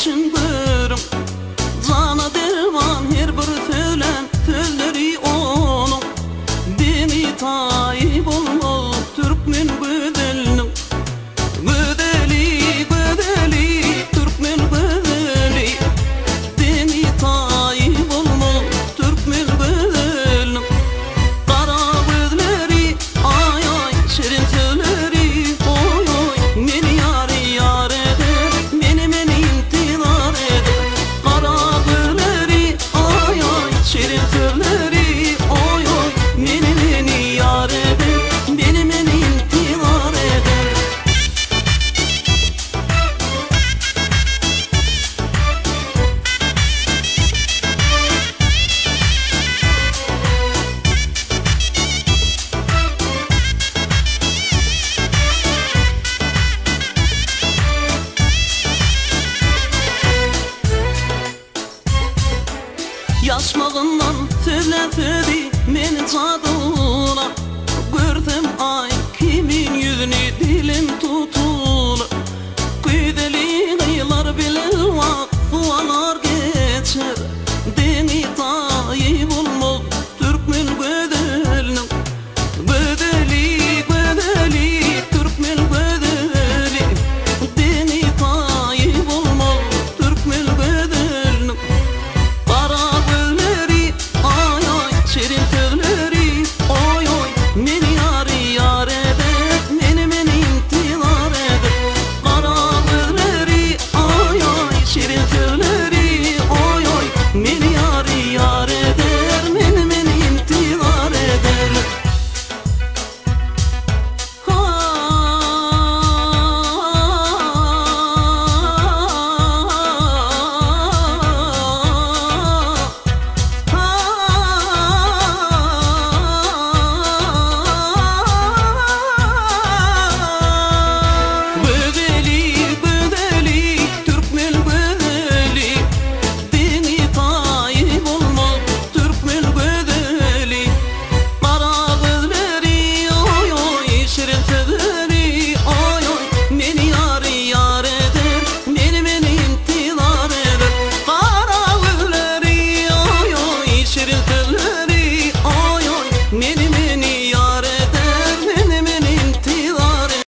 düşündürüm. Cana derman her bir söylen sözleri onun. Dini tayyip olmalı Türkmen güzelinin. Güzeli, güzeli, Türkmen güzeli. Dini tayyip olmalı Türkmen güzelinin. Kara gözleri, ay ay, şirin sözleri, oy oy. Beni yar yar eder, beni intizar eder. Kara gözleri, ay ay, şirin sözleri, oy oy. Beni yar eder, beni intizar eder. Yaşmağından söyletedi meni cadına. Gördüm ay